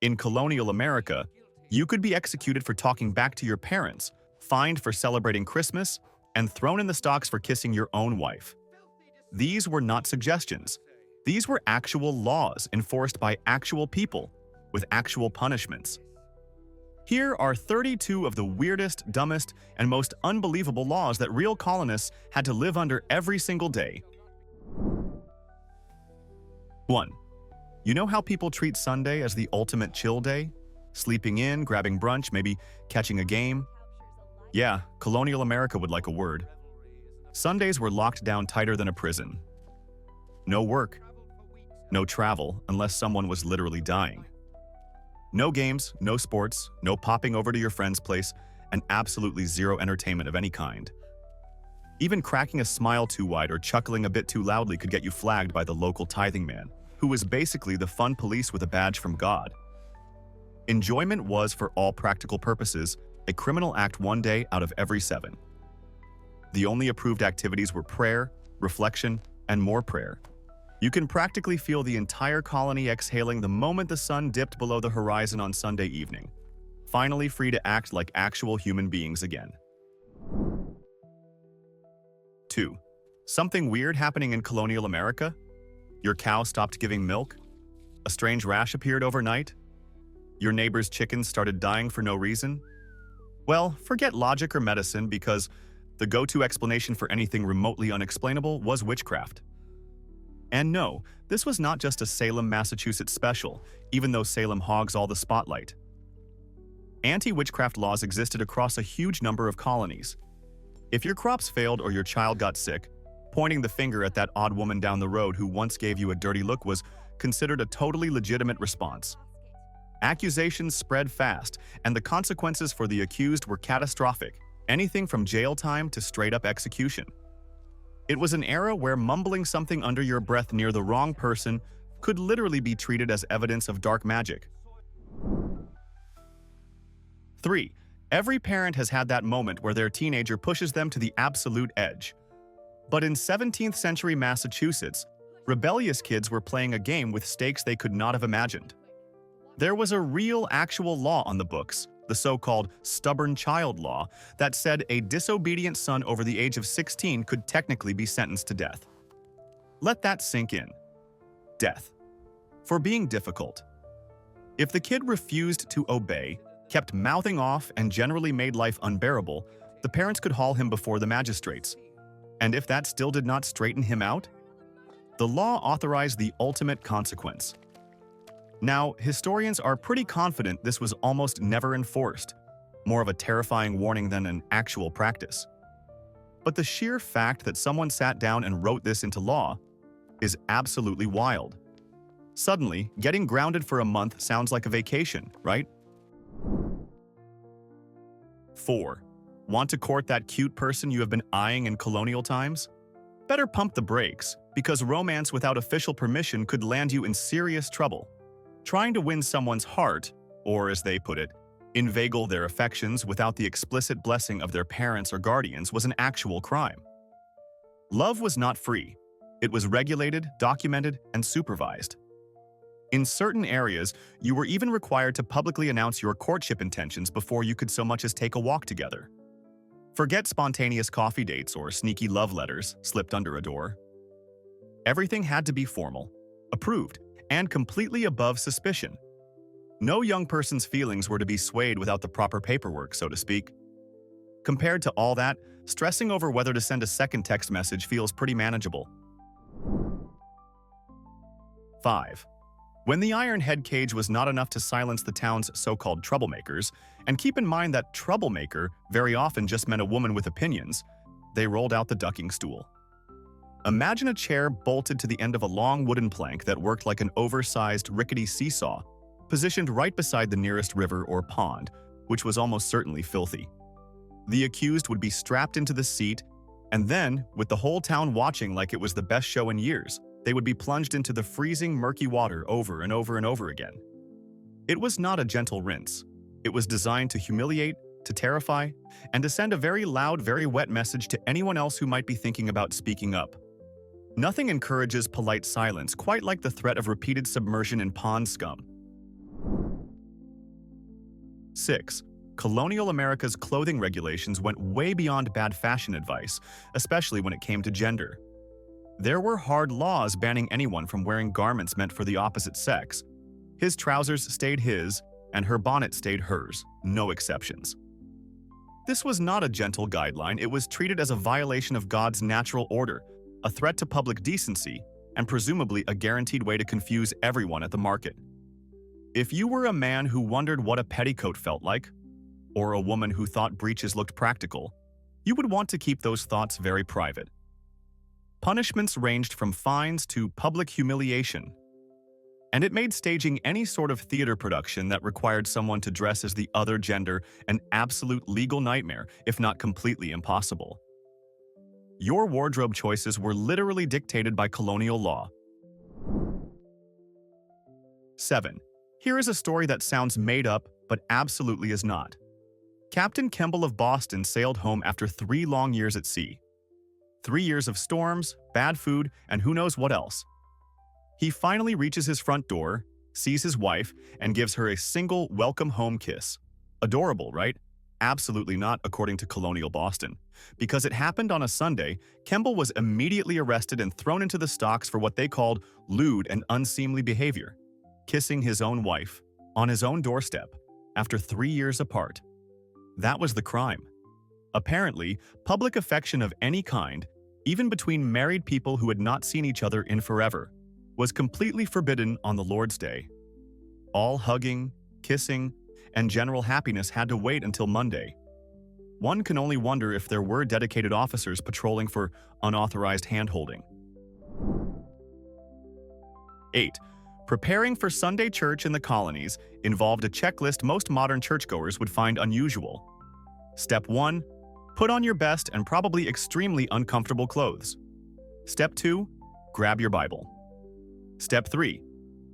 In colonial America, you could be executed for talking back to your parents, fined for celebrating Christmas, and thrown in the stocks for kissing your own wife. These were not suggestions. These were actual laws enforced by actual people, with actual punishments. Here are 32 of the weirdest, dumbest, and most unbelievable laws that real colonists had to live under every single day. 1. You know how people treat Sunday as the ultimate chill day? Sleeping in, grabbing brunch, maybe catching a game? Yeah, colonial America would like a word. Sundays were locked down tighter than a prison. No work, no travel unless someone was literally dying. No games, no sports, no popping over to your friend's place, and absolutely zero entertainment of any kind. Even cracking a smile too wide or chuckling a bit too loudly could get you flagged by the local tithing man, who was basically the fun police with a badge from God. Enjoyment was, for all practical purposes, a criminal act one day out of every 7. The only approved activities were prayer, reflection, and more prayer. You can practically feel the entire colony exhaling the moment the sun dipped below the horizon on Sunday evening, finally free to act like actual human beings again. 2. Something weird happening in colonial America? Your cow stopped giving milk? A strange rash appeared overnight? Your neighbor's chickens started dying for no reason? Well, forget logic or medicine, because the go-to explanation for anything remotely unexplainable was witchcraft. And no, this was not just a Salem, Massachusetts special, even though Salem hogs all the spotlight. Anti-witchcraft laws existed across a huge number of colonies. If your crops failed or your child got sick, pointing the finger at that odd woman down the road who once gave you a dirty look was considered a totally legitimate response. Accusations spread fast, and the consequences for the accused were catastrophic, anything from jail time to straight-up execution. It was an era where mumbling something under your breath near the wrong person could literally be treated as evidence of dark magic. 3. Every parent has had that moment where their teenager pushes them to the absolute edge. But in 17th century Massachusetts, rebellious kids were playing a game with stakes they could not have imagined. There was a real, actual law on the books, the so-called stubborn child law, that said a disobedient son over the age of 16 could technically be sentenced to death. Let that sink in. Death. For being difficult. If the kid refused to obey, kept mouthing off, and generally made life unbearable, the parents could haul him before the magistrates. And if that still did not straighten him out, the law authorized the ultimate consequence. Now, historians are pretty confident this was almost never enforced, more of a terrifying warning than an actual practice. But the sheer fact that someone sat down and wrote this into law is absolutely wild. Suddenly, getting grounded for a month sounds like a vacation, right? 4. Want to court that cute person you have been eyeing in colonial times? Better pump the brakes, because romance without official permission could land you in serious trouble. Trying to win someone's heart, or as they put it, inveigle their affections without the explicit blessing of their parents or guardians was an actual crime. Love was not free. It was regulated, documented, and supervised. In certain areas, you were even required to publicly announce your courtship intentions before you could so much as take a walk together. Forget spontaneous coffee dates or sneaky love letters slipped under a door. Everything had to be formal, approved, and completely above suspicion. No young person's feelings were to be swayed without the proper paperwork, so to speak. Compared to all that, stressing over whether to send a second text message feels pretty manageable. 5. When the iron head cage was not enough to silence the town's so-called troublemakers, and keep in mind that troublemaker very often just meant a woman with opinions, they rolled out the ducking stool. Imagine a chair bolted to the end of a long wooden plank that worked like an oversized, rickety seesaw, positioned right beside the nearest river or pond, which was almost certainly filthy. The accused would be strapped into the seat, and then, with the whole town watching like it was the best show in years, they would be plunged into the freezing, murky water over and over and over again. It was not a gentle rinse. It was designed to humiliate, to terrify, and to send a very loud, very wet message to anyone else who might be thinking about speaking up. Nothing encourages polite silence quite like the threat of repeated submersion in pond scum. 6. Colonial America's clothing regulations went way beyond bad fashion advice, especially when it came to gender. There were hard laws banning anyone from wearing garments meant for the opposite sex. His trousers stayed his, and her bonnet stayed hers, no exceptions. This was not a gentle guideline, it was treated as a violation of God's natural order, a threat to public decency, and presumably a guaranteed way to confuse everyone at the market. If you were a man who wondered what a petticoat felt like, or a woman who thought breeches looked practical, you would want to keep those thoughts very private. Punishments ranged from fines to public humiliation, and it made staging any sort of theater production that required someone to dress as the other gender an absolute legal nightmare, if not completely impossible. Your wardrobe choices were literally dictated by colonial law. 7. Here is a story that sounds made up, but absolutely is not. Captain Kemble of Boston sailed home after 3 long years at sea. 3 years of storms, bad food, and who knows what else. He finally reaches his front door, sees his wife, and gives her a single welcome home kiss. Adorable, right? Absolutely not, according to Colonial Boston. Because it happened on a Sunday, Kemble was immediately arrested and thrown into the stocks for what they called lewd and unseemly behavior, kissing his own wife on his own doorstep after 3 years apart. That was the crime. Apparently, public affection of any kind, even between married people who had not seen each other in forever, was completely forbidden on the Lord's Day. All hugging, kissing, and general happiness had to wait until Monday. One can only wonder if there were dedicated officers patrolling for unauthorized hand-holding. 8. Preparing for Sunday church in the colonies involved a checklist most modern churchgoers would find unusual. Step 1. Put on your best and probably extremely uncomfortable clothes. Step 2. Grab your Bible. Step 3.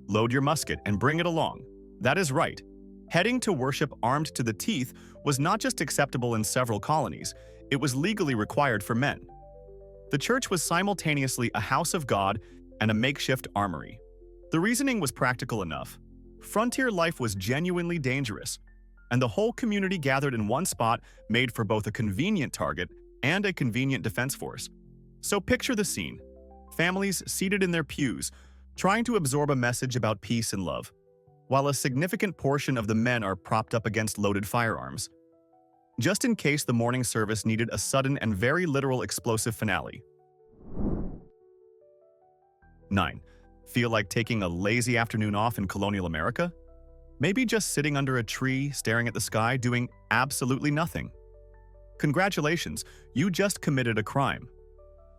Load your musket and bring it along. That is right. Heading to worship armed to the teeth was not just acceptable in several colonies, it was legally required for men. The church was simultaneously a house of God and a makeshift armory. The reasoning was practical enough. Frontier life was genuinely dangerous, and the whole community gathered in one spot made for both a convenient target and a convenient defense force. So picture the scene. Families seated in their pews, trying to absorb a message about peace and love, while a significant portion of the men are propped up against loaded firearms, just in case the morning service needed a sudden and very literal explosive finale. 9. Feel like taking a lazy afternoon off in colonial America? Maybe just sitting under a tree, staring at the sky, doing absolutely nothing. Congratulations, you just committed a crime.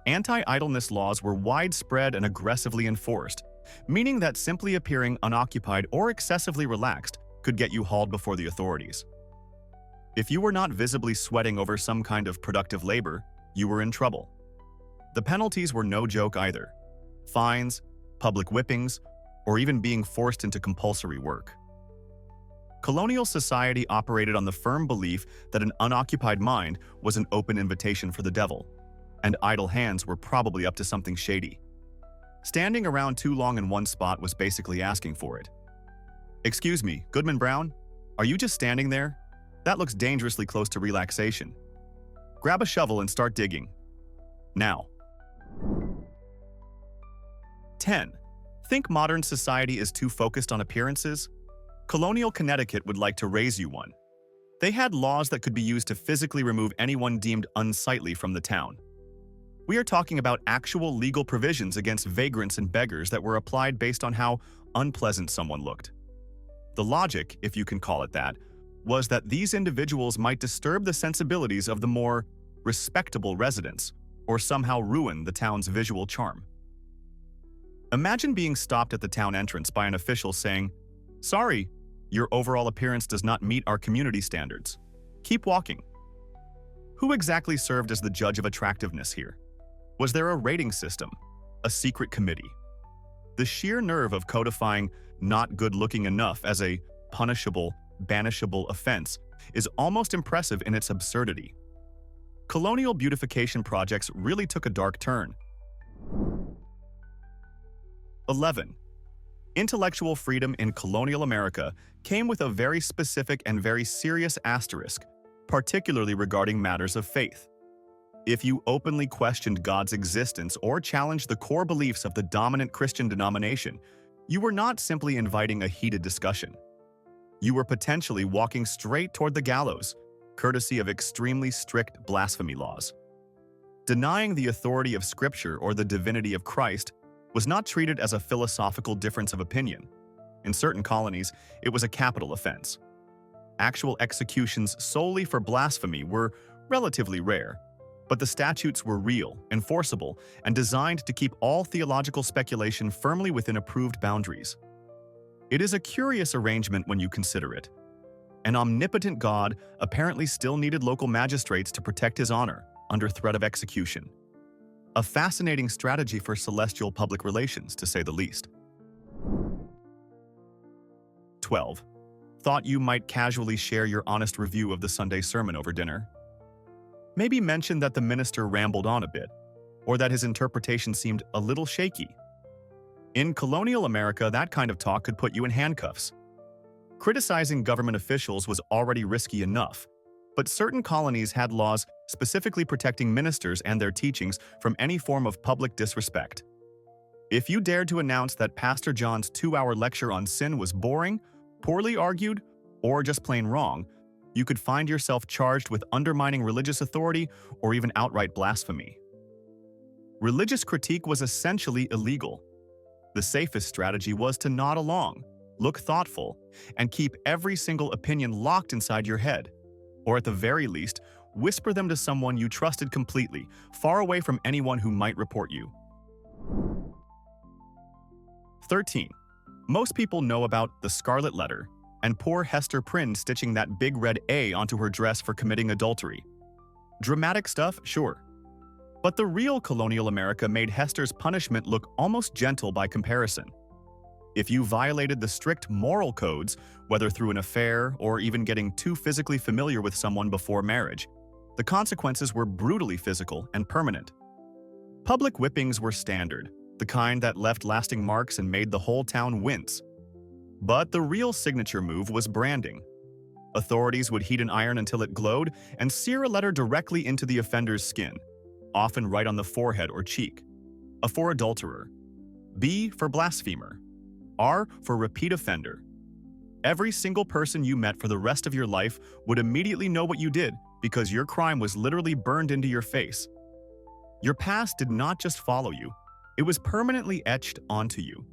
Anti-idleness laws were widespread and aggressively enforced, meaning that simply appearing unoccupied or excessively relaxed could get you hauled before the authorities. If you were not visibly sweating over some kind of productive labor, you were in trouble. The penalties were no joke either. Fines, public whippings, or even being forced into compulsory work. Colonial society operated on the firm belief that an unoccupied mind was an open invitation for the devil, and idle hands were probably up to something shady. Standing around too long in one spot was basically asking for it. Excuse me, Goodman Brown? Are you just standing there? That looks dangerously close to relaxation. Grab a shovel and start digging. Now. 10. Think modern society is too focused on appearances? Colonial Connecticut would like to raise you one. They had laws that could be used to physically remove anyone deemed unsightly from the town. We are talking about actual legal provisions against vagrants and beggars that were applied based on how unpleasant someone looked. The logic, if you can call it that, was that these individuals might disturb the sensibilities of the more respectable residents, or somehow ruin the town's visual charm. Imagine being stopped at the town entrance by an official saying, "Sorry, your overall appearance does not meet our community standards. Keep walking." Who exactly served as the judge of attractiveness here? Was there a rating system? A secret committee? The sheer nerve of codifying not good-looking enough as a punishable, banishable offense is almost impressive in its absurdity. Colonial beautification projects really took a dark turn. 11. Intellectual freedom in colonial America came with a very specific and very serious asterisk, particularly regarding matters of faith. If you openly questioned God's existence or challenged the core beliefs of the dominant Christian denomination, you were not simply inviting a heated discussion. You were potentially walking straight toward the gallows, courtesy of extremely strict blasphemy laws. Denying the authority of Scripture or the divinity of Christ was not treated as a philosophical difference of opinion. In certain colonies, it was a capital offense. Actual executions solely for blasphemy were relatively rare, but the statutes were real, enforceable, and designed to keep all theological speculation firmly within approved boundaries. It is a curious arrangement when you consider it. An omnipotent God apparently still needed local magistrates to protect his honor under threat of execution. A fascinating strategy for celestial public relations, to say the least. 12. Thought you might casually share your honest review of the Sunday sermon over dinner? Maybe mention that the minister rambled on a bit, or that his interpretation seemed a little shaky. In colonial America, that kind of talk could put you in handcuffs. Criticizing government officials was already risky enough, but certain colonies had laws specifically protecting ministers and their teachings from any form of public disrespect. If you dared to announce that Pastor John's 2-hour lecture on sin was boring, poorly argued, or just plain wrong, you could find yourself charged with undermining religious authority or even outright blasphemy. Religious critique was essentially illegal. The safest strategy was to nod along, look thoughtful, and keep every single opinion locked inside your head. Or at the very least, whisper them to someone you trusted completely, far away from anyone who might report you. 13. Most people know about the Scarlet Letter and poor Hester Prynne stitching that big red A onto her dress for committing adultery. Dramatic stuff, sure. But the real colonial America made Hester's punishment look almost gentle by comparison. If you violated the strict moral codes, whether through an affair or even getting too physically familiar with someone before marriage, the consequences were brutally physical and permanent. Public whippings were standard, the kind that left lasting marks and made the whole town wince. But the real signature move was branding. Authorities would heat an iron until it glowed and sear a letter directly into the offender's skin, often right on the forehead or cheek. A for adulterer, B for blasphemer, R for repeat offender. Every single person you met for the rest of your life would immediately know what you did because your crime was literally burned into your face. Your past did not just follow you, it was permanently etched onto you.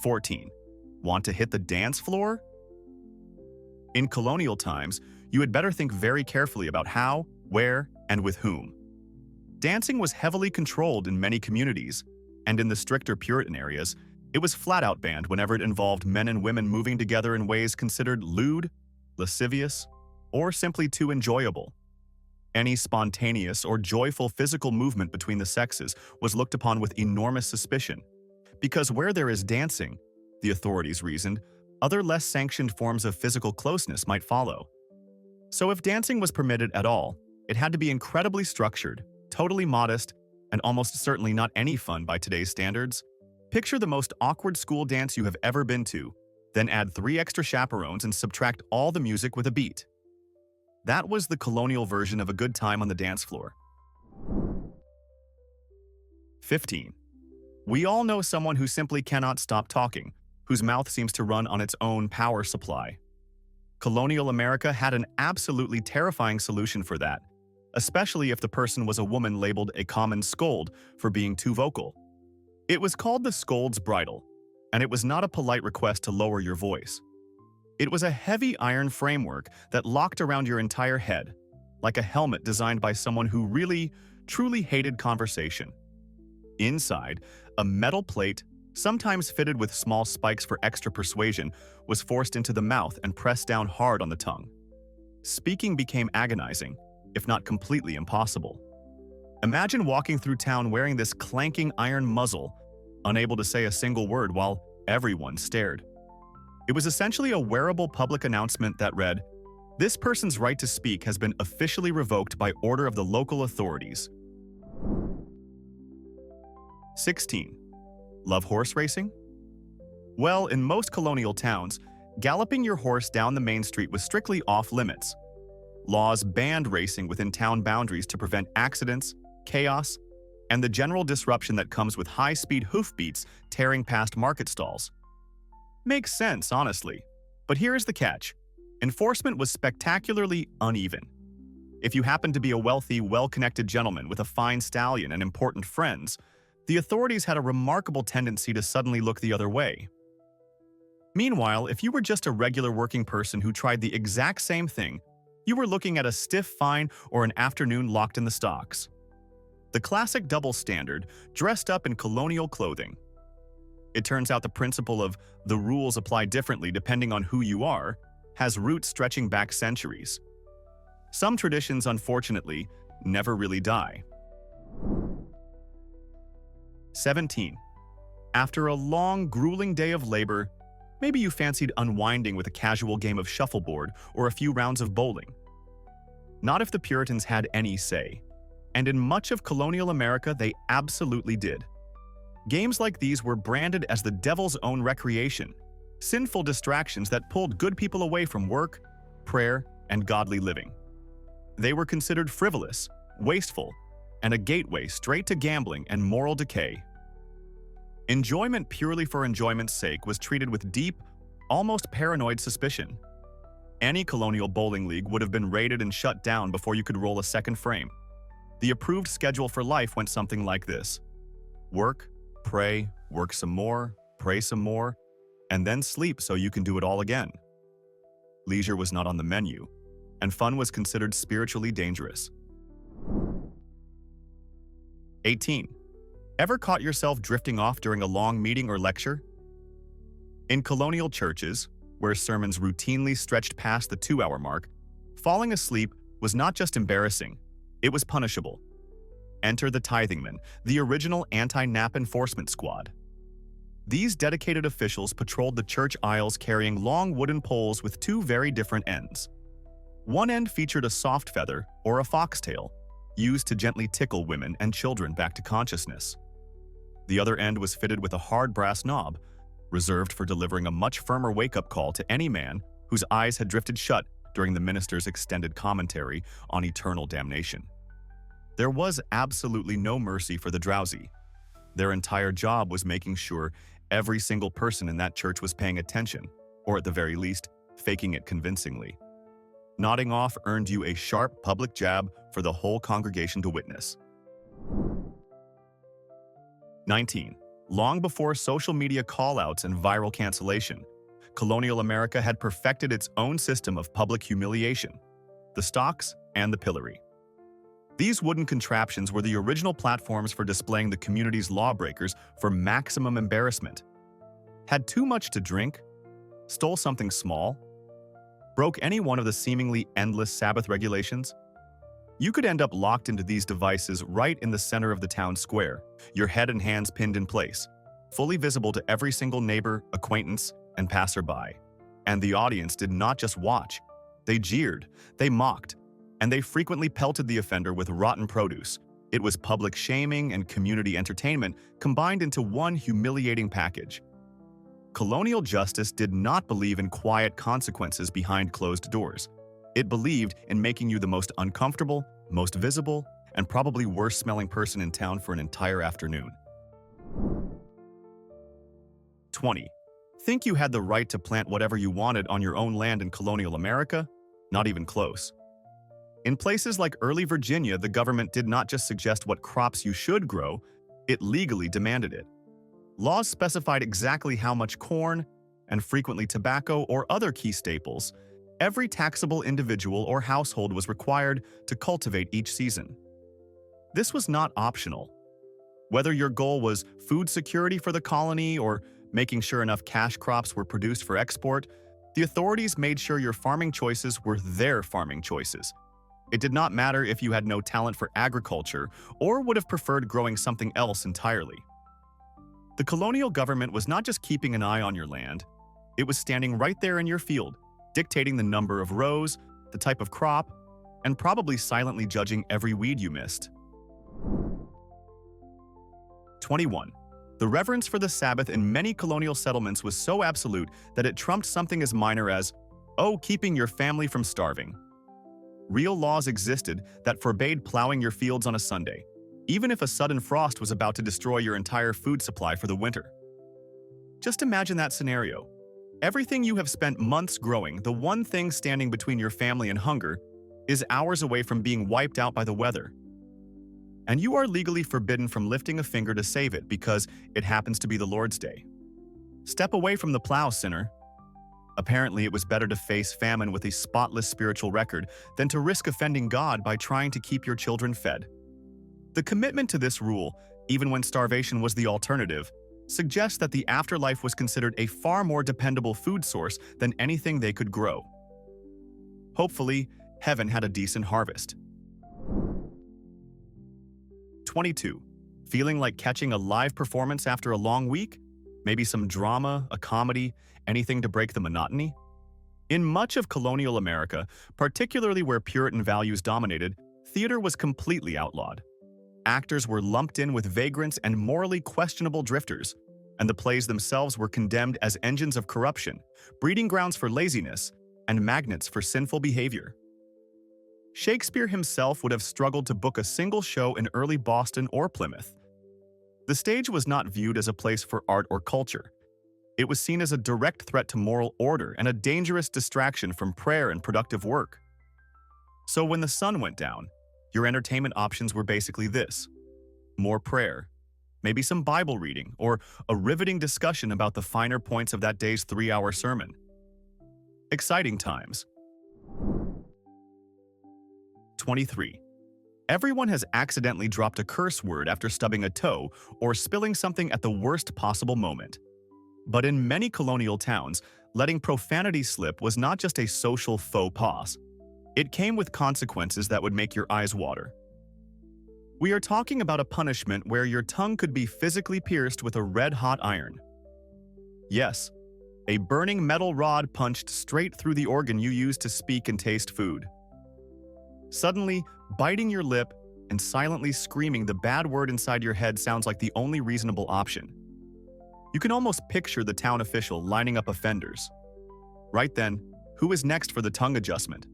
14. Want to hit the dance floor? In colonial times, you had better think very carefully about how, where, and with whom. Dancing was heavily controlled in many communities, and in the stricter Puritan areas, it was flat-out banned whenever it involved men and women moving together in ways considered lewd, lascivious, or simply too enjoyable. Any spontaneous or joyful physical movement between the sexes was looked upon with enormous suspicion, because where there is dancing, the authorities reasoned, other less sanctioned forms of physical closeness might follow. So if dancing was permitted at all, it had to be incredibly structured, totally modest, and almost certainly not any fun by today's standards. Picture the most awkward school dance you have ever been to, then add 3 extra chaperones and subtract all the music with a beat. That was the colonial version of a good time on the dance floor. 15. We all know someone who simply cannot stop talking, whose mouth seems to run on its own power supply. Colonial America had an absolutely terrifying solution for that, especially if the person was a woman labeled a common scold for being too vocal. It was called the scold's bridle, and it was not a polite request to lower your voice. It was a heavy iron framework that locked around your entire head, like a helmet designed by someone who really, truly hated conversation. Inside, a metal plate, sometimes fitted with small spikes for extra persuasion, was forced into the mouth and pressed down hard on the tongue. Speaking became agonizing, if not completely impossible. Imagine walking through town wearing this clanking iron muzzle, unable to say a single word while everyone stared. It was essentially a wearable public announcement that read, "This person's right to speak has been officially revoked by order of the local authorities." 16. Love horse racing? Well, in most colonial towns, galloping your horse down the main street was strictly off-limits. Laws banned racing within town boundaries to prevent accidents, chaos, and the general disruption that comes with high-speed hoofbeats tearing past market stalls. Makes sense, honestly. But here's the catch. Enforcement was spectacularly uneven. If you happened to be a wealthy, well-connected gentleman with a fine stallion and important friends, the authorities had a remarkable tendency to suddenly look the other way. Meanwhile, if you were just a regular working person who tried the exact same thing, you were looking at a stiff fine or an afternoon locked in the stocks. The classic double standard, dressed up in colonial clothing. It turns out the principle of the rules apply differently depending on who you are has roots stretching back centuries. Some traditions, unfortunately, never really die. 17. After a long, grueling day of labor, maybe you fancied unwinding with a casual game of shuffleboard or a few rounds of bowling. Not if the Puritans had any say. And in much of colonial America, they absolutely did. Games like these were branded as the devil's own recreation, sinful distractions that pulled good people away from work, prayer, and godly living. They were considered frivolous, wasteful, and a gateway straight to gambling and moral decay. Enjoyment purely for enjoyment's sake was treated with deep, almost paranoid suspicion. Any colonial bowling league would have been raided and shut down before you could roll a second frame. The approved schedule for life went something like this: work, pray, work some more, pray some more, and then sleep so you can do it all again. Leisure was not on the menu, and fun was considered spiritually dangerous. 18. Ever caught yourself drifting off during a long meeting or lecture? In colonial churches, where sermons routinely stretched past the 2-hour mark, falling asleep was not just embarrassing, it was punishable. Enter the tithingmen, the original anti-nap enforcement squad. These dedicated officials patrolled the church aisles carrying long wooden poles with two very different ends. One end featured a soft feather, or a foxtail, used to gently tickle women and children back to consciousness. The other end was fitted with a hard brass knob, reserved for delivering a much firmer wake-up call to any man whose eyes had drifted shut during the minister's extended commentary on eternal damnation. There was absolutely no mercy for the drowsy. Their entire job was making sure every single person in that church was paying attention, or at the very least, faking it convincingly. Nodding off earned you a sharp public jab for the whole congregation to witness. 19. Long before social media call-outs and viral cancellation, colonial America had perfected its own system of public humiliation: the stocks and the pillory. These wooden contraptions were the original platforms for displaying the community's lawbreakers for maximum embarrassment. Had too much to drink? Stole something small? Broke any one of the seemingly endless Sabbath regulations? You could end up locked into these devices right in the center of the town square, your head and hands pinned in place, fully visible to every single neighbor, acquaintance, and passerby. And the audience did not just watch. They jeered, they mocked, and they frequently pelted the offender with rotten produce. It was public shaming and community entertainment combined into one humiliating package. Colonial justice did not believe in quiet consequences behind closed doors. It believed in making you the most uncomfortable, most visible, and probably worst-smelling person in town for an entire afternoon. 20. Think you had the right to plant whatever you wanted on your own land in colonial America? Not even close. In places like early Virginia, the government did not just suggest what crops you should grow, it legally demanded it. Laws specified exactly how much corn, and frequently tobacco or other key staples, every taxable individual or household was required to cultivate each season. This was not optional. Whether your goal was food security for the colony or making sure enough cash crops were produced for export, the authorities made sure your farming choices were their farming choices. It did not matter if you had no talent for agriculture or would have preferred growing something else entirely. The colonial government was not just keeping an eye on your land, it was standing right there in your field, dictating the number of rows, the type of crop, and probably silently judging every weed you missed. 21. The reverence for the Sabbath in many colonial settlements was so absolute that it trumped something as minor as, oh, keeping your family from starving. Real laws existed that forbade plowing your fields on a Sunday, even if a sudden frost was about to destroy your entire food supply for the winter. Just imagine that scenario. Everything you have spent months growing, the one thing standing between your family and hunger, is hours away from being wiped out by the weather. And you are legally forbidden from lifting a finger to save it because it happens to be the Lord's Day. Step away from the plow, sinner. Apparently, it was better to face famine with a spotless spiritual record than to risk offending God by trying to keep your children fed. The commitment to this rule, even when starvation was the alternative, suggests that the afterlife was considered a far more dependable food source than anything they could grow. Hopefully, heaven had a decent harvest. 22. Feeling like catching a live performance after a long week? Maybe some drama, a comedy, anything to break the monotony? In much of colonial America, particularly where Puritan values dominated, theater was completely outlawed. Actors were lumped in with vagrants and morally questionable drifters, and the plays themselves were condemned as engines of corruption, breeding grounds for laziness, and magnets for sinful behavior. Shakespeare himself would have struggled to book a single show in early Boston or Plymouth. The stage was not viewed as a place for art or culture. It was seen as a direct threat to moral order and a dangerous distraction from prayer and productive work. So when the sun went down, your entertainment options were basically this: more prayer, maybe some Bible reading, or a riveting discussion about the finer points of that day's 3-hour sermon. Exciting times. 23. Everyone has accidentally dropped a curse word after stubbing a toe or spilling something at the worst possible moment. But in many colonial towns, letting profanity slip was not just a social faux pas. It came with consequences that would make your eyes water. We are talking about a punishment where your tongue could be physically pierced with a red-hot iron. Yes, a burning metal rod punched straight through the organ you use to speak and taste food. Suddenly, biting your lip and silently screaming the bad word inside your head sounds like the only reasonable option. You can almost picture the town official lining up offenders. Right then, who is next for the tongue adjustment?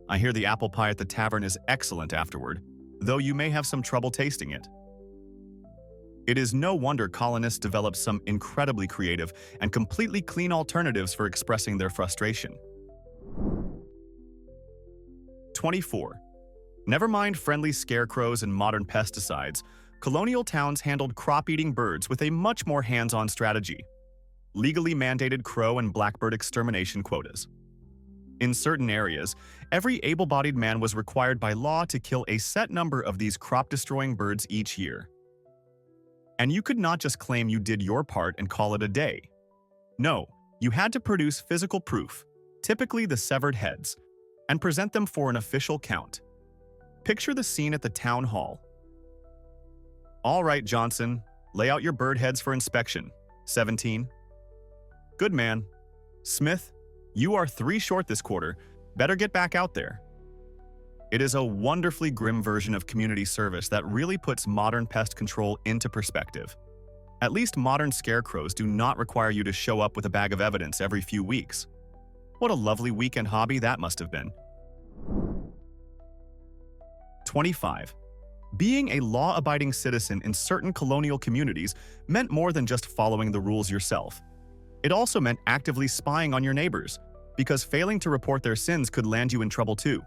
I hear the apple pie at the tavern is excellent afterward, though you may have some trouble tasting it. It is no wonder colonists developed some incredibly creative and completely clean alternatives for expressing their frustration. 24. Never mind friendly scarecrows and modern pesticides, colonial towns handled crop-eating birds with a much more hands-on strategy: legally mandated crow and blackbird extermination quotas. In certain areas, every able-bodied man was required by law to kill a set number of these crop-destroying birds each year. And you could not just claim you did your part and call it a day. No, you had to produce physical proof, typically the severed heads, and present them for an official count. Picture the scene at the town hall. All right, Johnson, lay out your bird heads for inspection. 17. Good man. Smith, you are 3 short this quarter. Better get back out there. It is a wonderfully grim version of community service that really puts modern pest control into perspective. At least modern scarecrows do not require you to show up with a bag of evidence every few weeks. What a lovely weekend hobby that must have been. 25. Being a law-abiding citizen in certain colonial communities meant more than just following the rules yourself. It also meant actively spying on your neighbors, because failing to report their sins could land you in trouble too.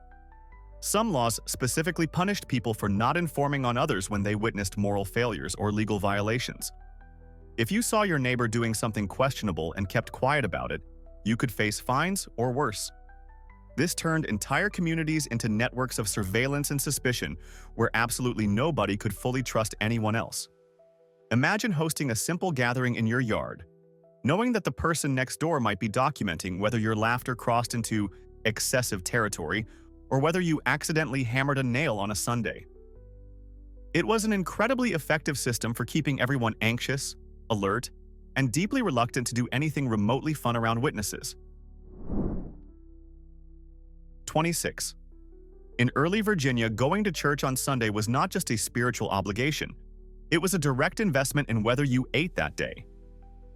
Some laws specifically punished people for not informing on others when they witnessed moral failures or legal violations. If you saw your neighbor doing something questionable and kept quiet about it, you could face fines or worse. This turned entire communities into networks of surveillance and suspicion where absolutely nobody could fully trust anyone else. Imagine hosting a simple gathering in your yard, knowing that the person next door might be documenting whether your laughter crossed into excessive territory or whether you accidentally hammered a nail on a Sunday. It was an incredibly effective system for keeping everyone anxious, alert, and deeply reluctant to do anything remotely fun around witnesses. 26. In early Virginia, going to church on Sunday was not just a spiritual obligation. It was a direct investment in whether you ate that day.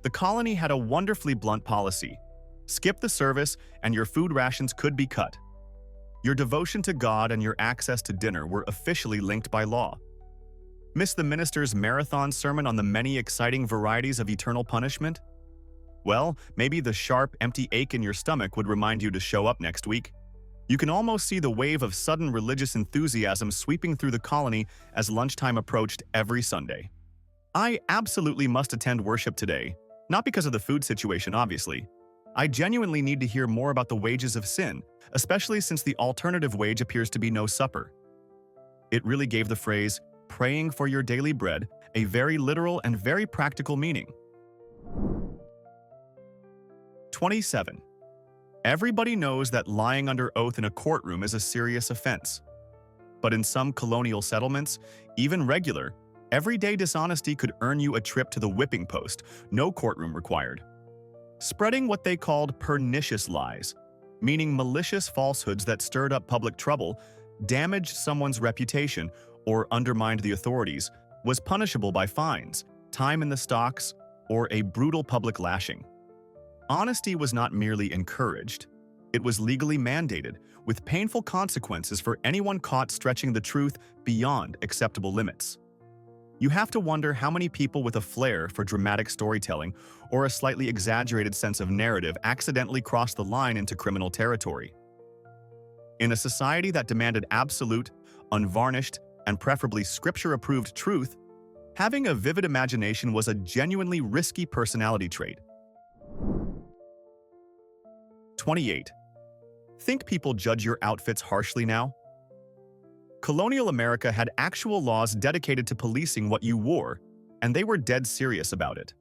The colony had a wonderfully blunt policy. Skip the service and your food rations could be cut. Your devotion to God and your access to dinner were officially linked by law. Miss the minister's marathon sermon on the many exciting varieties of eternal punishment? Well, maybe the sharp, empty ache in your stomach would remind you to show up next week. You can almost see the wave of sudden religious enthusiasm sweeping through the colony as lunchtime approached every Sunday. I absolutely must attend worship today, not because of the food situation, obviously. I genuinely need to hear more about the wages of sin, especially since the alternative wage appears to be no supper. It really gave the phrase, praying for your daily bread, a very literal and very practical meaning. 27. Everybody knows that lying under oath in a courtroom is a serious offense. But in some colonial settlements, even regular, everyday dishonesty could earn you a trip to the whipping post, no courtroom required. Spreading what they called pernicious lies, meaning malicious falsehoods that stirred up public trouble, damaged someone's reputation, or undermined the authorities, was punishable by fines, time in the stocks, or a brutal public lashing. Honesty was not merely encouraged. It was legally mandated, with painful consequences for anyone caught stretching the truth beyond acceptable limits. You have to wonder how many people with a flair for dramatic storytelling or a slightly exaggerated sense of narrative accidentally crossed the line into criminal territory. In a society that demanded absolute, unvarnished, and preferably scripture-approved truth, having a vivid imagination was a genuinely risky personality trait. 28. Think people judge your outfits harshly now? Colonial America had actual laws dedicated to policing what you wore, and they were dead serious about it.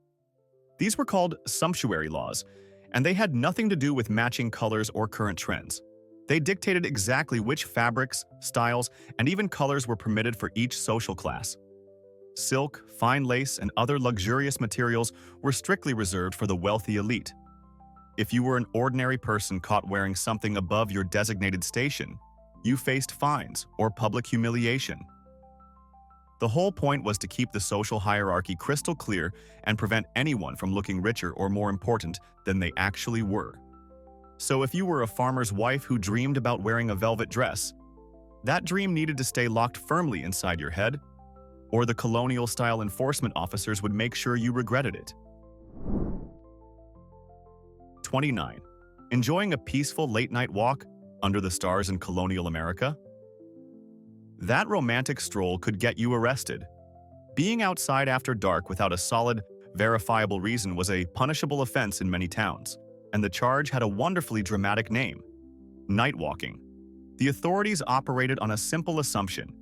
These were called sumptuary laws, and they had nothing to do with matching colors or current trends. They dictated exactly which fabrics, styles, and even colors were permitted for each social class. Silk, fine lace, and other luxurious materials were strictly reserved for the wealthy elite. If you were an ordinary person caught wearing something above your designated station, you faced fines or public humiliation. The whole point was to keep the social hierarchy crystal clear and prevent anyone from looking richer or more important than they actually were. So if you were a farmer's wife who dreamed about wearing a velvet dress, that dream needed to stay locked firmly inside your head, or the colonial-style enforcement officers would make sure you regretted it. 29. Enjoying a peaceful late-night walk under the stars in colonial America? That romantic stroll could get you arrested. Being outside after dark without a solid, verifiable reason was a punishable offense in many towns, and the charge had a wonderfully dramatic name: Nightwalking. The authorities operated on a simple assumption.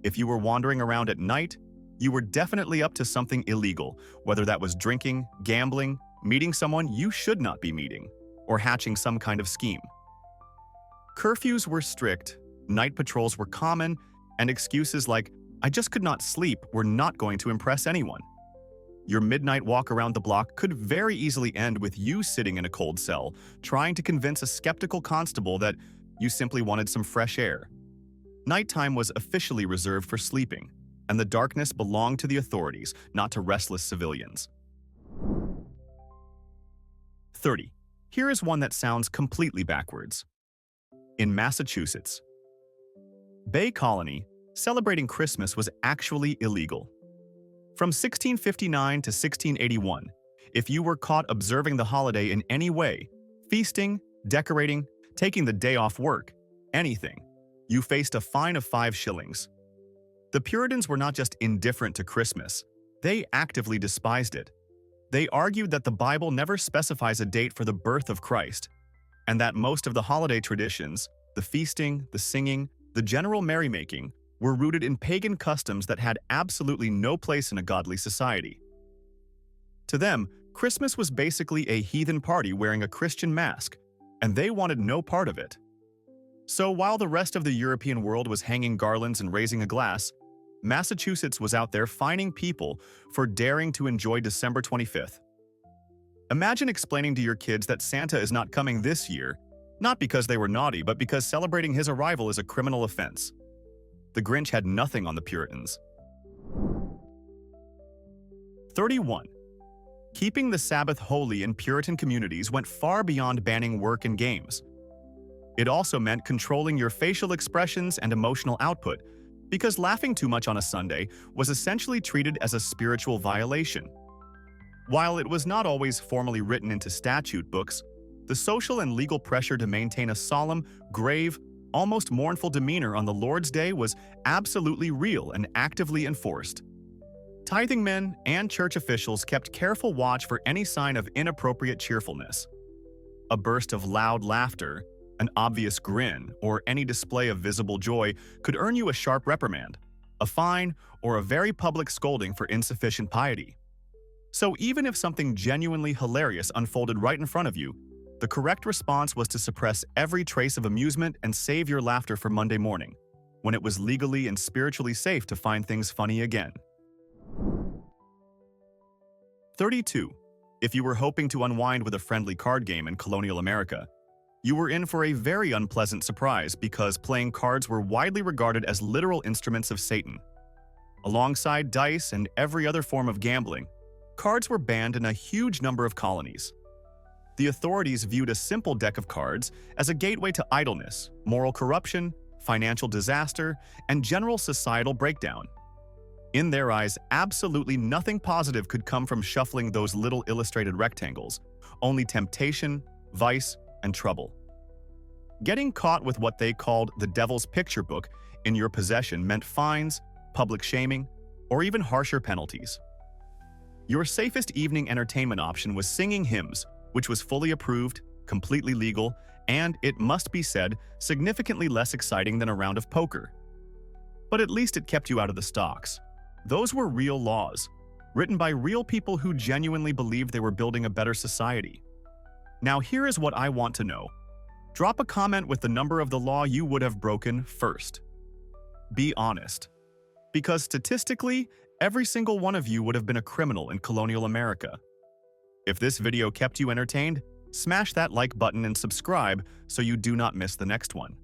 If you were wandering around at night, you were definitely up to something illegal, whether that was drinking, gambling, meeting someone you should not be meeting, or hatching some kind of scheme. Curfews were strict, night patrols were common, and excuses like, "I just could not sleep," were not going to impress anyone. Your midnight walk around the block could very easily end with you sitting in a cold cell, trying to convince a skeptical constable that you simply wanted some fresh air. Nighttime was officially reserved for sleeping, and the darkness belonged to the authorities, not to restless civilians. 30. Here is one that sounds completely backwards. In Massachusetts, Bay Colony, celebrating Christmas was actually illegal. From 1659 to 1681, if you were caught observing the holiday in any way, feasting, decorating, taking the day off work, anything, you faced a fine of 5 shillings. The Puritans were not just indifferent to Christmas, they actively despised it. They argued that the Bible never specifies a date for the birth of Christ, and that most of the holiday traditions, the feasting, the singing, the general merrymaking, were rooted in pagan customs that had absolutely no place in a godly society. To them, Christmas was basically a heathen party wearing a Christian mask, and they wanted no part of it. So while the rest of the European world was hanging garlands and raising a glass, Massachusetts was out there fining people for daring to enjoy December 25th. Imagine explaining to your kids that Santa is not coming this year, not because they were naughty, but because celebrating his arrival is a criminal offense. The Grinch had nothing on the Puritans. 31. Keeping the Sabbath holy in Puritan communities went far beyond banning work and games. It also meant controlling your facial expressions and emotional output, because laughing too much on a Sunday was essentially treated as a spiritual violation. While it was not always formally written into statute books, the social and legal pressure to maintain a solemn, grave, almost mournful demeanor on the Lord's Day was absolutely real and actively enforced. Tithing men and church officials kept careful watch for any sign of inappropriate cheerfulness. A burst of loud laughter, an obvious grin, or any display of visible joy could earn you a sharp reprimand, a fine, or a very public scolding for insufficient piety. So even if something genuinely hilarious unfolded right in front of you, the correct response was to suppress every trace of amusement and save your laughter for Monday morning, when it was legally and spiritually safe to find things funny again. 32. If you were hoping to unwind with a friendly card game in colonial America, you were in for a very unpleasant surprise because playing cards were widely regarded as literal instruments of Satan. Alongside dice and every other form of gambling, cards were banned in a huge number of colonies. The authorities viewed a simple deck of cards as a gateway to idleness, moral corruption, financial disaster, and general societal breakdown. In their eyes, absolutely nothing positive could come from shuffling those little illustrated rectangles, only temptation, vice, and trouble. Getting caught with what they called the devil's picture book in your possession meant fines, public shaming, or even harsher penalties. Your safest evening entertainment option was singing hymns, which was fully approved, completely legal, and, it must be said, significantly less exciting than a round of poker. But at least it kept you out of the stocks. Those were real laws, written by real people who genuinely believed they were building a better society. Now here is what I want to know. Drop a comment with the number of the law you would have broken first. Be honest. Because statistically, every single one of you would have been a criminal in colonial America. If this video kept you entertained, smash that like button and subscribe so you do not miss the next one.